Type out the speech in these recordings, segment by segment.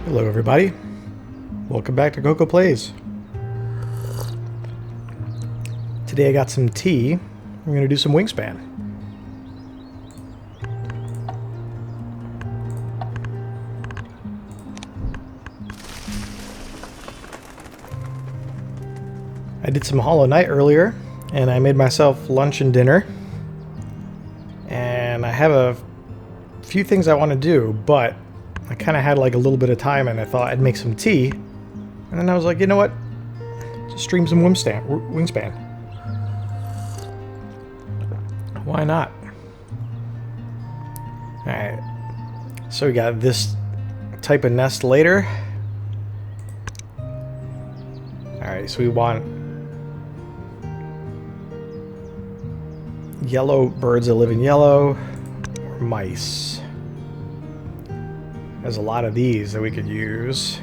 Hello everybody, welcome back to CoKo Plays. Today I got some tea, we're going to do some Wingspan. I did some Hollow Knight earlier, and I made myself lunch and dinner. And I have a few things I want to do, but I kind of had like a little bit of time and I thought I'd make some tea. And then I was like, you know what? Just stream some Wingspan. Why not? Alright. So we got this type of nest later. Alright, so we want yellow birds that live in yellow, or mice. There's a lot of these that we could use.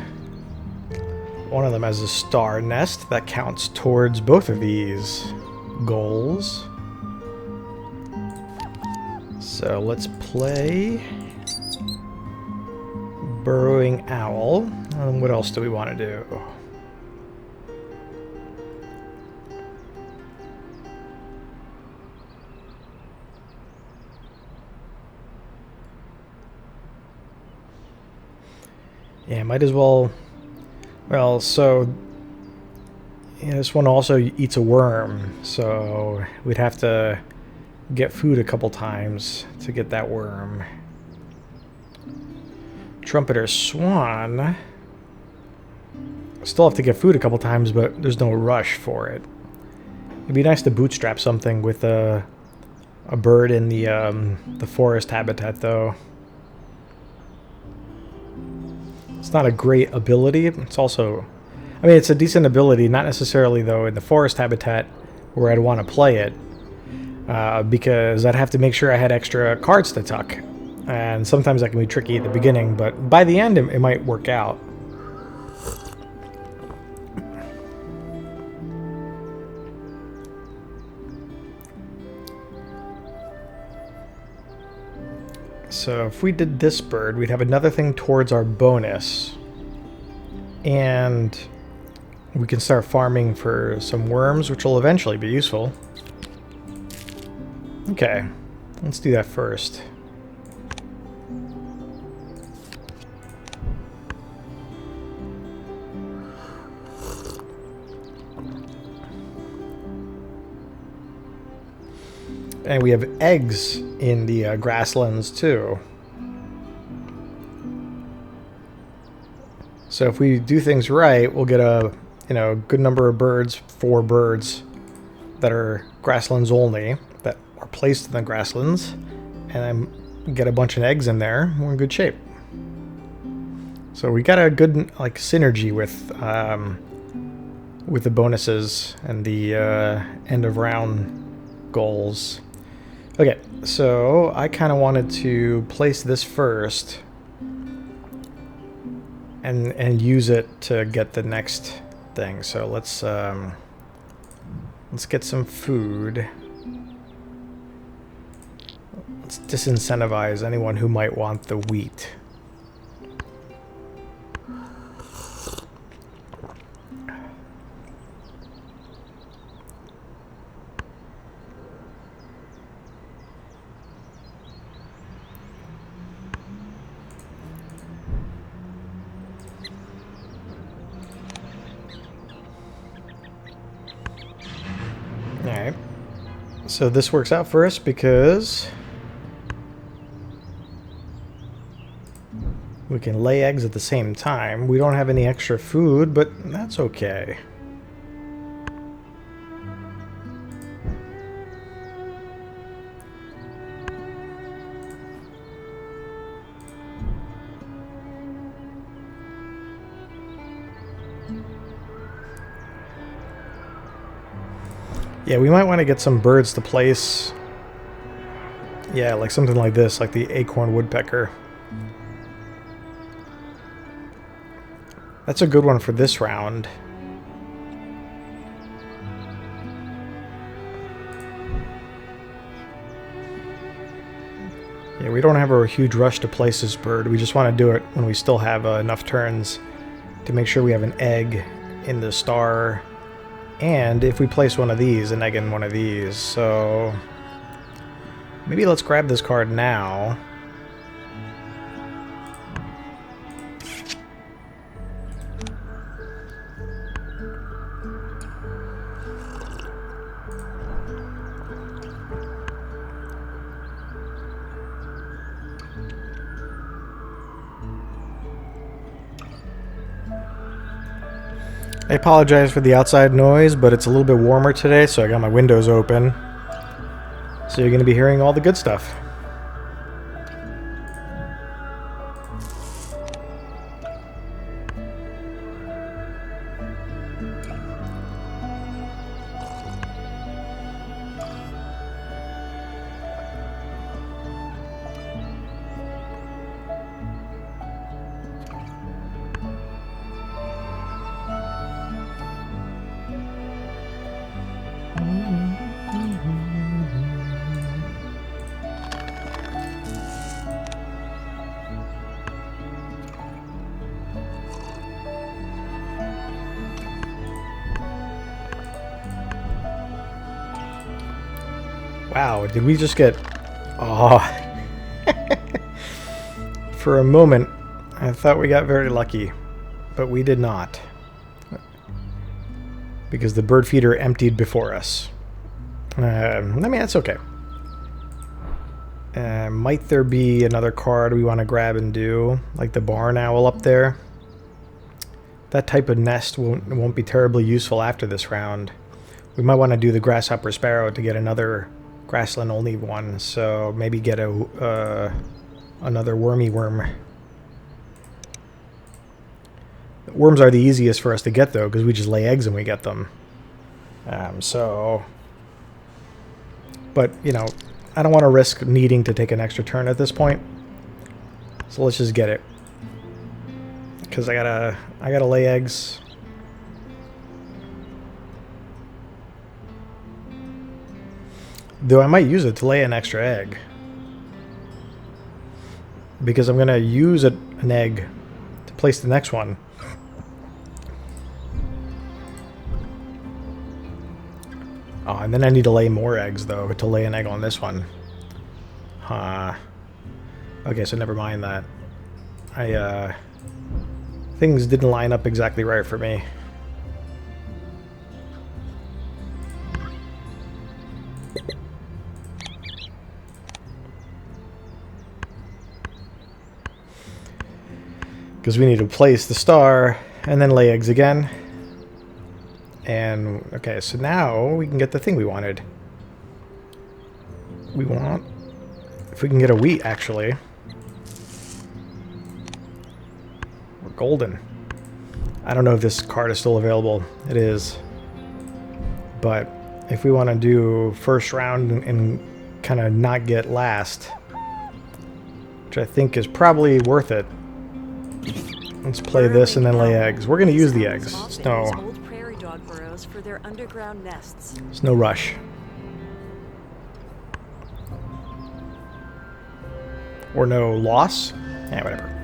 One of them has a star nest that counts towards both of these goals. So let's play Burrowing Owl. And what else do we want to do? Yeah, might as well. Well, so yeah, this one also eats a worm, so we'd have to get food a couple times to get that worm. Trumpeter Swan. Still have to get food a couple times, but there's no rush for it. It'd be nice to bootstrap something with a bird in the forest habitat, though. It's not a great ability. It's also, I mean, it's a decent ability, not necessarily, though, in the forest habitat where I'd want to play it, because I'd have to make sure I had extra cards to tuck. And sometimes that can be tricky at the beginning, but by the end, it might work out. So if we did this bird, we'd have another thing towards our bonus. And we can start farming for some worms, which will eventually be useful. Okay, let's do that first. And we have eggs in the grasslands too. So if we do things right, we'll get a good number of birds, 4 birds that are grasslands only, that are placed in the grasslands, and then get a bunch of eggs in there. We're in good shape. So we got a good synergy with the bonuses and the end of round goals. Okay, so I kind of wanted to place this first and use it to get the next thing. So let's get some food. Let's disincentivize anyone who might want the wheat. Alright, so this works out for us because we can lay eggs at the same time. We don't have any extra food, but that's okay. Yeah, we might want to get some birds to place. Yeah, like something like this, like the acorn woodpecker. That's a good one for this round. Yeah, we don't have a huge rush to place this bird. We just want to do it when we still have enough turns to make sure we have an egg in the star. And if we place one of these, an egg in one of these. So maybe let's grab this card now. I apologize for the outside noise, but it's a little bit warmer today, so I got my windows open. So you're going to be hearing all the good stuff. Wow, did we just get... Oh. For a moment, I thought we got very lucky, but we did not. Because the bird feeder emptied before us. I mean, that's okay. Might there be another card we want to grab and do? Like the barn owl up there? That type of nest won't be terribly useful after this round. We might want to do the grasshopper sparrow to get another grassland only one, so maybe get a another wormy worm. Worms are the easiest for us to get though, because we just lay eggs and we get them. But you know, I don't want to risk needing to take an extra turn at this point, so let's just get it, because I gotta lay eggs. Though I might use it to lay an extra egg. Because I'm going to use an egg to place the next one. Oh, and then I need to lay more eggs, though, to lay an egg on this one. Huh. Okay, so never mind that. Things didn't line up exactly right for me. Because we need to place the star and then lay eggs again. And okay, so now we can get the thing we wanted. We want, if we can get a wheat actually. We're golden. I don't know if this card is still available. It is. But if we want to do first round and kind of not get last, which I think is probably worth it. Let's play this and then lay eggs. We're going to use the eggs. It's no rush. Or no loss. Yeah, whatever.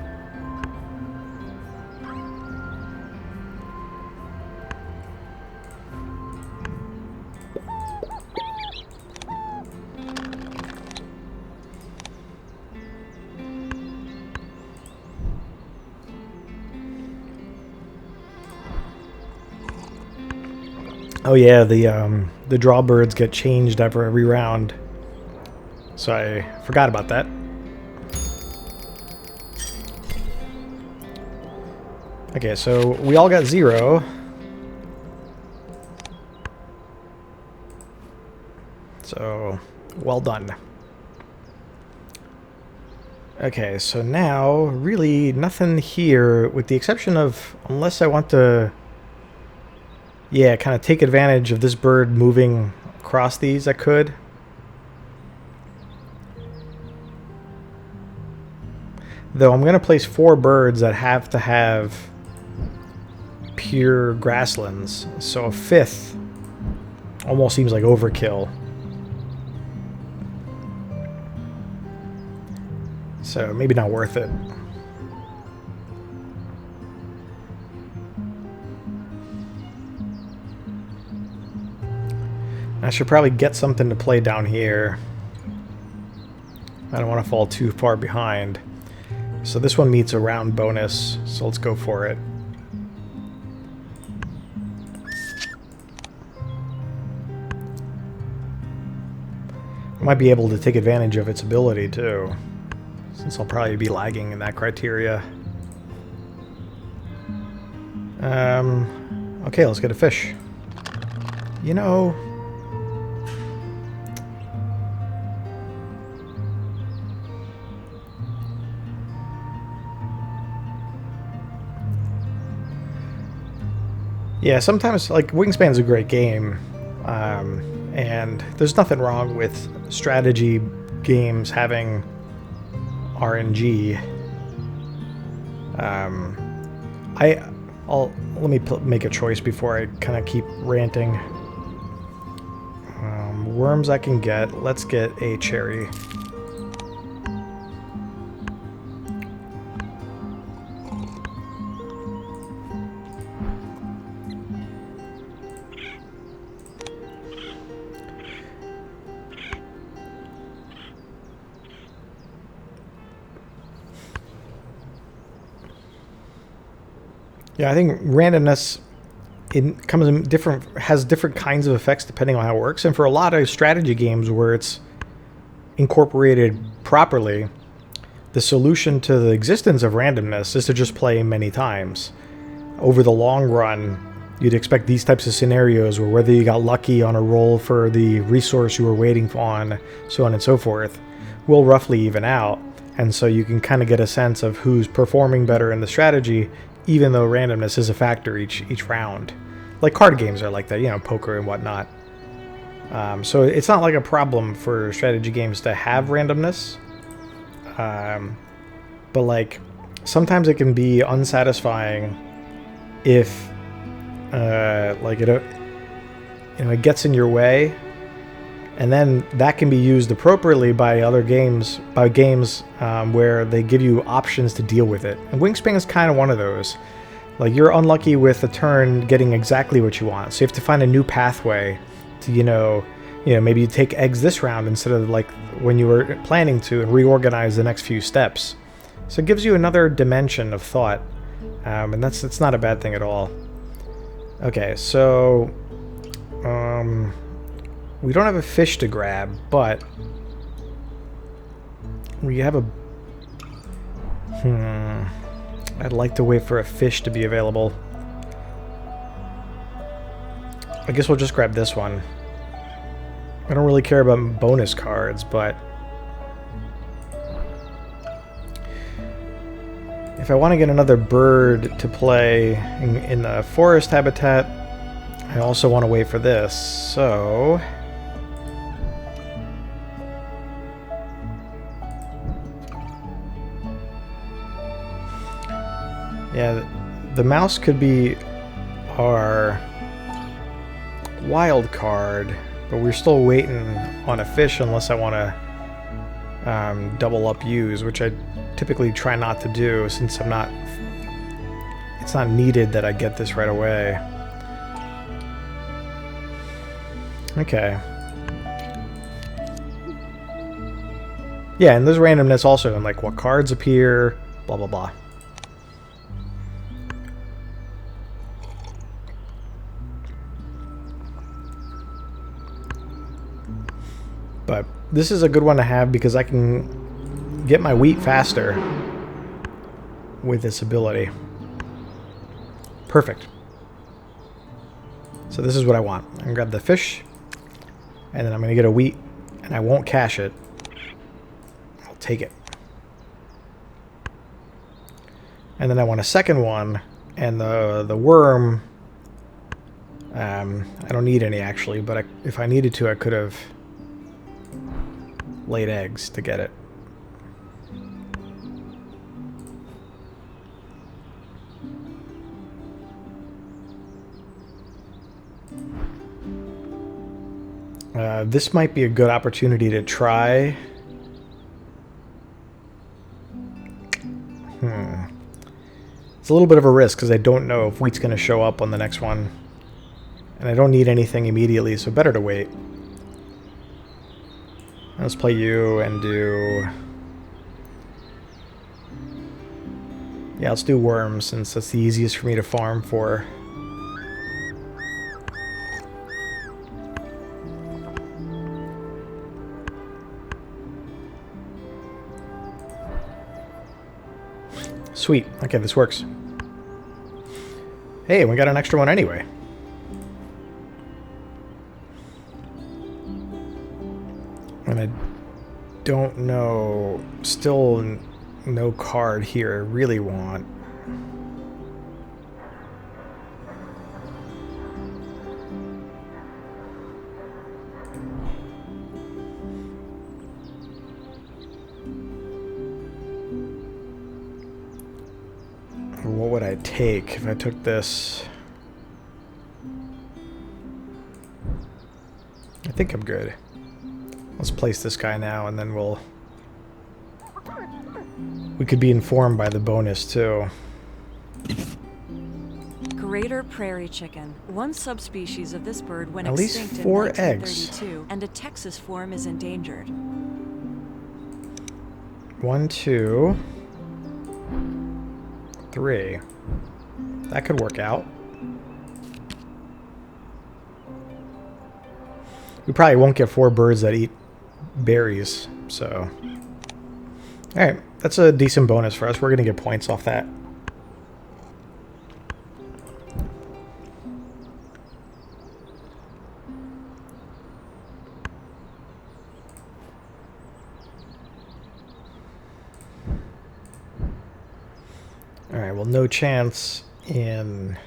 Oh yeah, the draw birds get changed after every round. So I forgot about that. Okay, so we all got 0. So, well done. Okay, so now, really nothing here, with the exception of, unless I want to... Yeah, kind of take advantage of this bird moving across these, I could. Though I'm going to place 4 birds that have to have pure grasslands. So a 5th almost seems like overkill. So maybe not worth it. I should probably get something to play down here. I don't want to fall too far behind. So this one meets a round bonus, so let's go for it. I might be able to take advantage of its ability too, since I'll probably be lagging in that criteria. Okay, let's get a fish. You know... Yeah, sometimes, like, Wingspan's a great game, and there's nothing wrong with strategy games having RNG. Let me make a choice before I kind of keep ranting. Worms I can get. Let's get a cherry. Yeah, I think randomness has different kinds of effects depending on how it works. And for a lot of strategy games where it's incorporated properly, the solution to the existence of randomness is to just play many times. Over the long run, you'd expect these types of scenarios where whether you got lucky on a roll for the resource you were waiting on, so on and so forth, will roughly even out. And so you can kind of get a sense of who's performing better in the strategy, even though randomness is a factor each round. Like card games are like that, you know, poker and whatnot. So it's not like a problem for strategy games to have randomness. But like, sometimes it can be unsatisfying if like it gets in your way, and then that can be used appropriately by other games, where they give you options to deal with it. And Wingspan is kind of one of those. Like, you're unlucky with a turn getting exactly what you want, so you have to find a new pathway to, maybe you take eggs this round instead of like when you were planning to, and reorganize the next few steps. So it gives you another dimension of thought, and that's not a bad thing at all. Okay, so we don't have a fish to grab, but we have a... I'd like to wait for a fish to be available. I guess we'll just grab this one. I don't really care about bonus cards, but... if I want to get another bird to play in the forest habitat, I also want to wait for this, so... yeah, the mouse could be our wild card, but we're still waiting on a fish unless I want to double up use, which I typically try not to do since it's not needed that I get this right away. Okay. Yeah, and there's randomness also in like what cards appear, blah blah blah. But this is a good one to have because I can get my wheat faster with this ability. Perfect. So this is what I want. I'm gonna grab the fish, and then I'm gonna get a wheat, and I won't cash it. I'll take it. And then I want a second one, and the worm, I don't need any actually, but if I needed to, I could have laid eggs to get it. This might be a good opportunity to try It's a little bit of a risk because I don't know if wheat's going to show up on the next one. And I don't need anything immediately, so better to wait. Let's play you and do... Yeah, let's do worms since that's the easiest for me to farm for. Sweet. Okay, this works. Hey, we got an extra one anyway. And I don't know... Still no card here I really want. What would I take if I took this? I think I'm good. Let's place this guy now, and then we could be informed by the bonus too. Greater prairie chicken. One subspecies of this bird went At least extinct 4 in eggs. 1932, and a Texas form is endangered. 1, 2, 3. That could work out. We probably won't get 4 birds that eat berries, so... Alright, that's a decent bonus for us. We're going to get points off that. Alright, well, no chance in...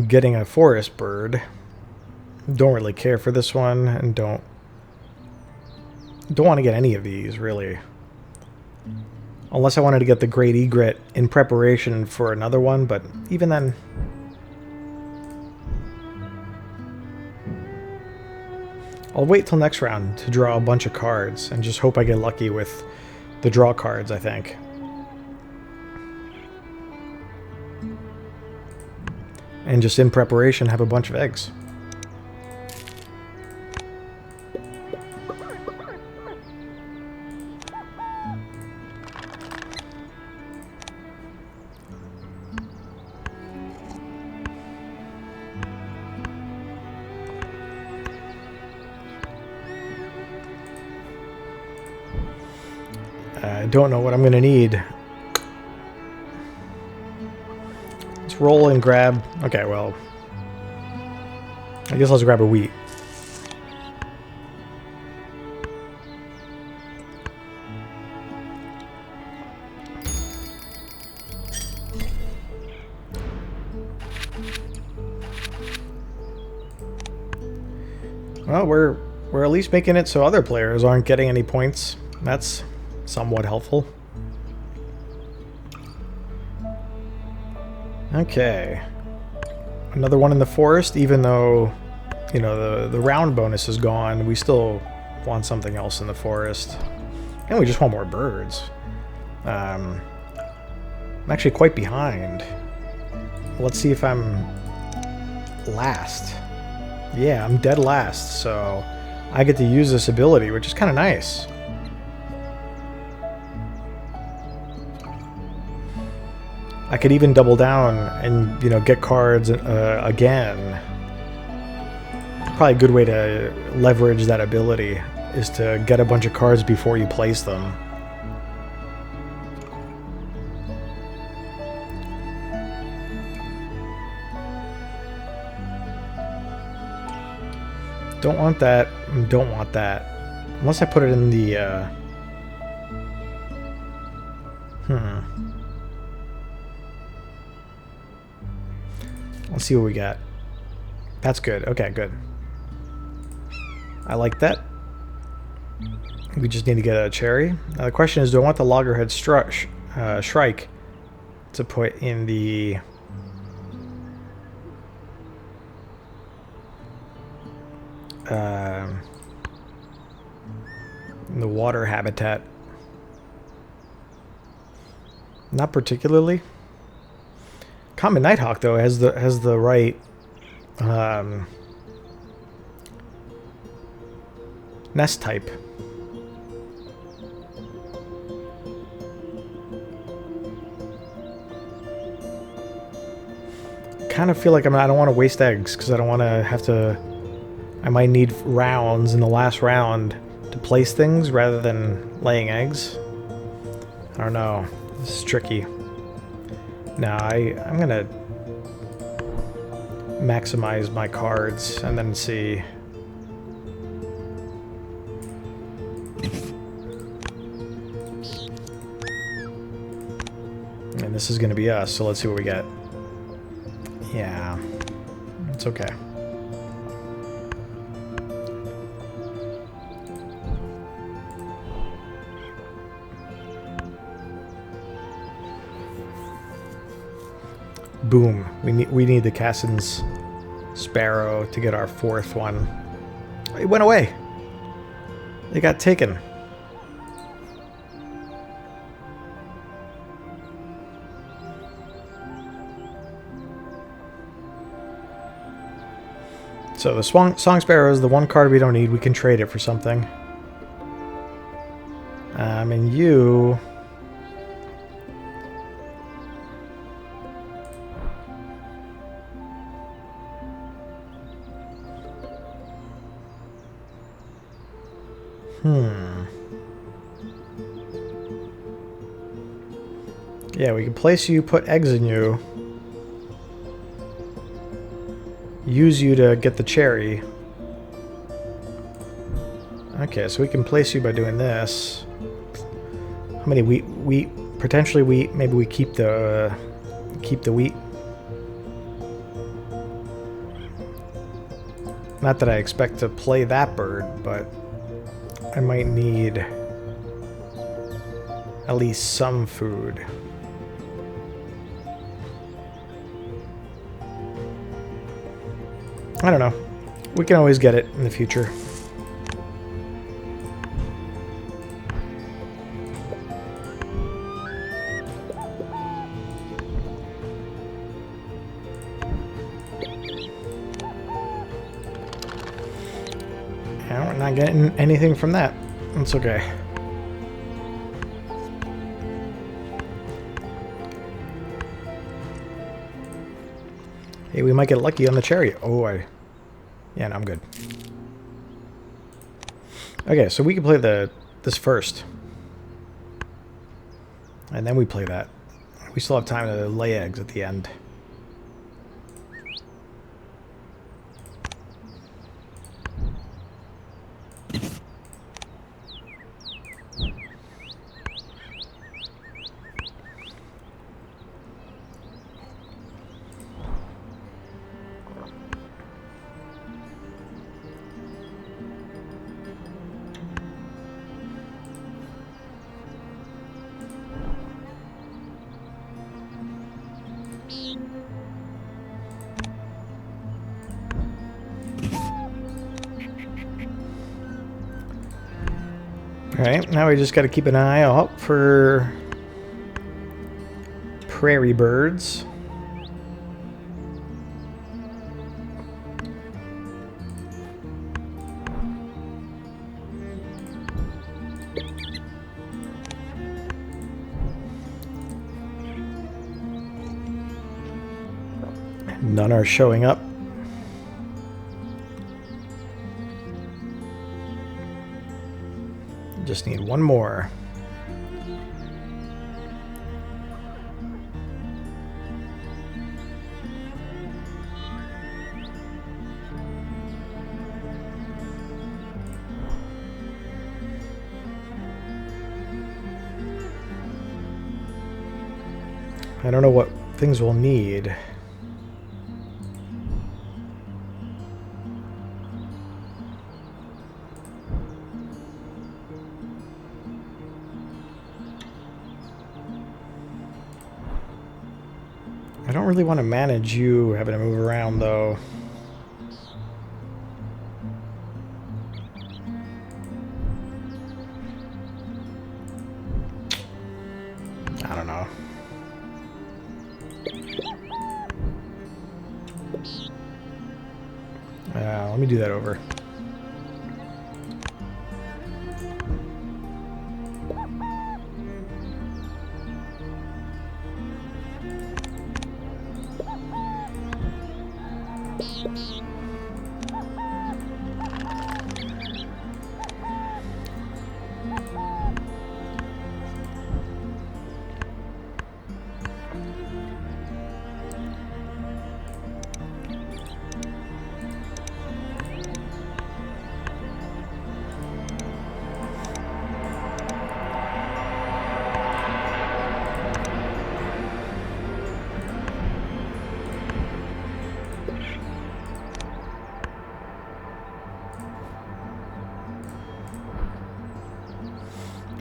getting a forest bird. Don't really care for this one, and don't want to get any of these, really. Unless I wanted to get the great egret in preparation for another one, but even then... I'll wait till next round to draw a bunch of cards, and just hope I get lucky with the draw cards, I think. And just in preparation have a bunch of eggs. I don't know what I'm going to need. Let's roll and grab... Okay, well... I guess let's grab a wheat. Well, we're at least making it so other players aren't getting any points. That's somewhat helpful. Okay. Another one in the forest, even though, you know, the round bonus is gone, we still want something else in the forest. And we just want more birds. I'm actually quite behind. Let's see if I'm last. Yeah, I'm dead last, so I get to use this ability, which is kind of nice. I could even double down and, you know, get cards again. Probably a good way to leverage that ability is to get a bunch of cards before you place them. Don't want that. Don't want that. Unless I put it in the... Let's see what we got. That's good. Okay, good. I like that. We just need to get a cherry. Now the question is, do I want the loggerhead shrike to put in the... in the water habitat? Not particularly. Common Nighthawk though has the right nest type. Kind of feel like I don't want to waste eggs because I don't want to have to. I might need rounds in the last round to place things rather than laying eggs. I don't know. This is tricky. No, I'm gonna maximize my cards and then see. And this is gonna be us, so let's see what we get. Yeah, it's okay. Boom. We need the Cassin's Sparrow to get our fourth one. It went away. It got taken. So the Song Sparrow is the one card we don't need. We can trade it for something. And you... Yeah, we can place you, put eggs in you. Use you to get the cherry. Okay, so we can place you by doing this. How many wheat? Potentially wheat. Maybe we keep the wheat. Not that I expect to play that bird, but I might need at least some food. I don't know. We can always get it in the future. Yeah, we're not getting anything from that. That's okay. Hey, we might get lucky on the cherry. Oh, yeah, no, I'm good. Okay, so we can play this first. And then we play that. We still have time to lay eggs at the end. Alright, now we just got to keep an eye out for prairie birds. None are showing up. Just need one more. I don't know what things we'll need. I don't really want to manage you having to move around, though. I don't know. Let me do that over.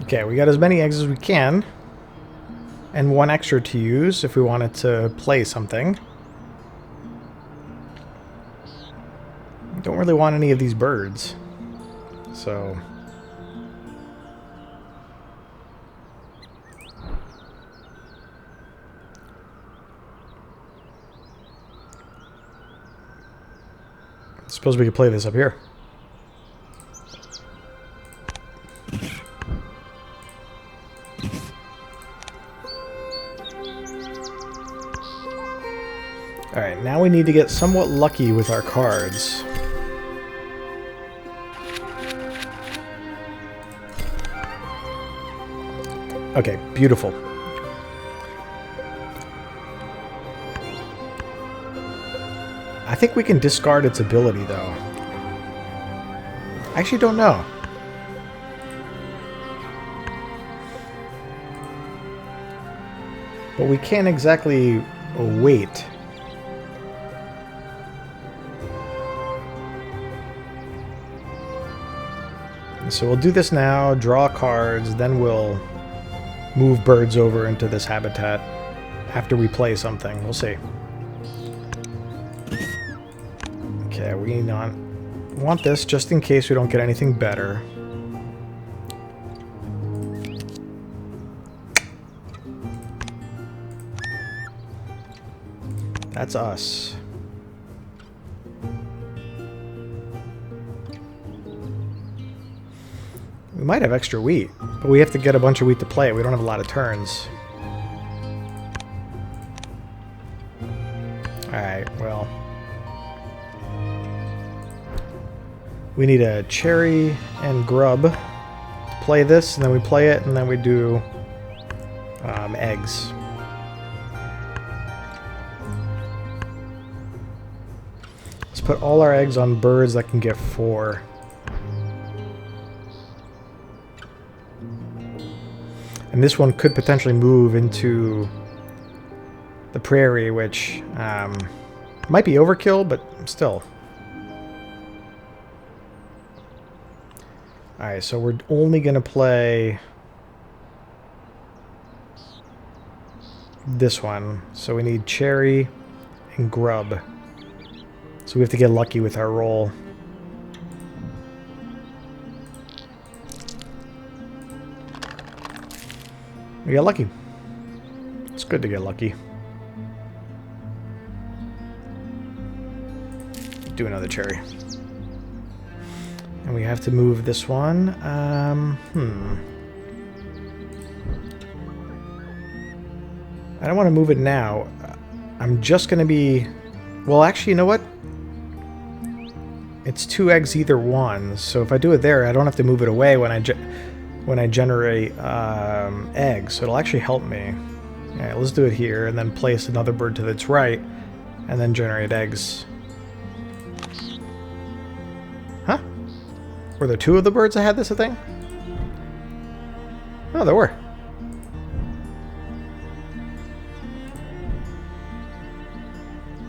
Okay, we got as many eggs as we can, and one extra to use if we wanted to play something. Don't really want any of these birds, so... I suppose we could play this up here. Alright, now we need to get somewhat lucky with our cards. Okay, beautiful. I think we can discard its ability, though. I actually don't know. But we can't exactly wait. So we'll do this now, draw cards, then we'll move birds over into this habitat after we play something. We'll see. Okay, we want this just in case we don't get anything better. That's us. We might have extra wheat, but we have to get a bunch of wheat to play it. We don't have a lot of turns. Alright, well... we need a cherry and grub to play this, and then we play it, and then we do eggs. Let's put all our eggs on birds that can get 4. And this one could potentially move into the prairie, which might be overkill, but still. Alright, so we're only going to play this one. So we need cherry and grub. So we have to get lucky with our roll. We got lucky. It's good to get lucky. Do another cherry. And we have to move this one. I don't want to move it now. I'm just going to be... Well, actually, you know what? It's 2 eggs either one. So if I do it there, I don't have to move it away when I generate eggs. So it'll actually help me. Yeah, let's do it here and then place another bird to its right and then generate eggs. Huh? Were there 2 of the birds that had this a thing? Oh, there were.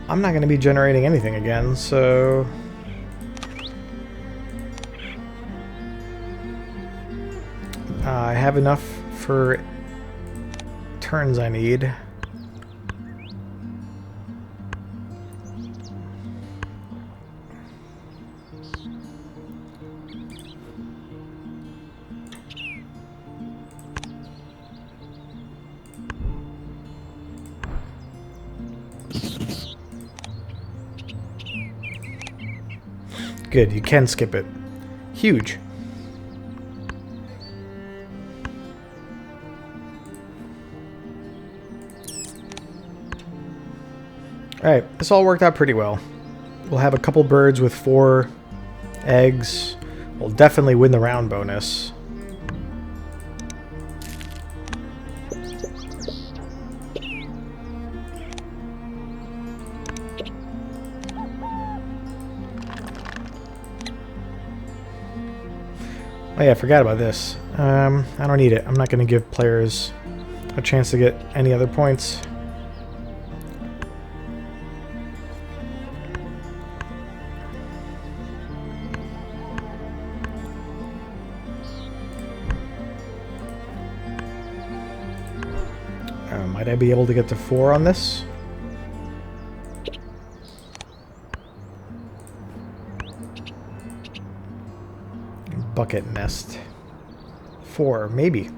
I'm not going to be generating anything again, so... I have enough for turns I need. Good, you can skip it. Huge. Alright, this all worked out pretty well. We'll have a couple birds with 4 eggs. We'll definitely win the round bonus. Oh yeah, I forgot about this. I don't need it. I'm not going to give players a chance to get any other points. Might I be able to get to 4 on this? Bucket nest. 4, maybe.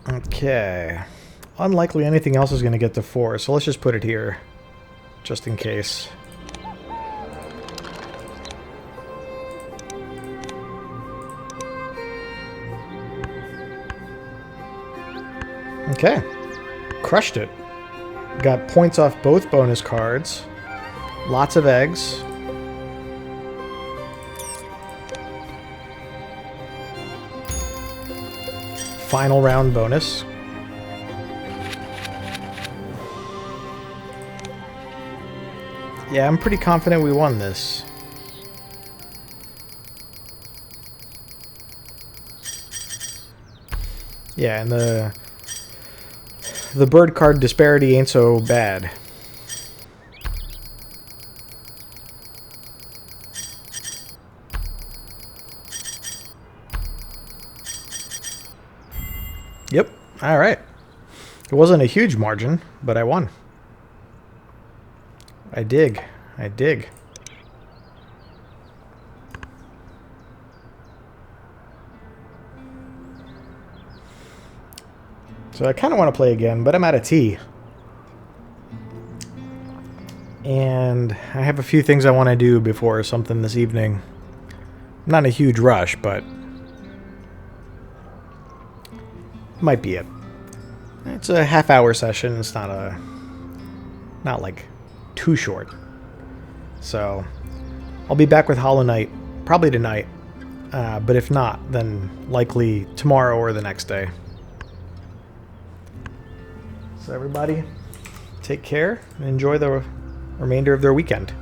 Okay. Unlikely anything else is going to get to 4, so let's just put it here. Just in case. Okay. Crushed it. Got points off both bonus cards. Lots of eggs. Final round bonus. Yeah, I'm pretty confident we won this. Yeah, and the bird card disparity ain't so bad. Yep, alright. It wasn't a huge margin, but I won. I dig. I dig. So I kind of want to play again, but I'm out of tea. And I have a few things I want to do before something this evening. Not a huge rush, but might be it. It's a half-hour session. It's not like too short. So I'll be back with Hollow Knight probably tonight. But if not, then likely tomorrow or the next day. So everybody, take care and enjoy the remainder of their weekend.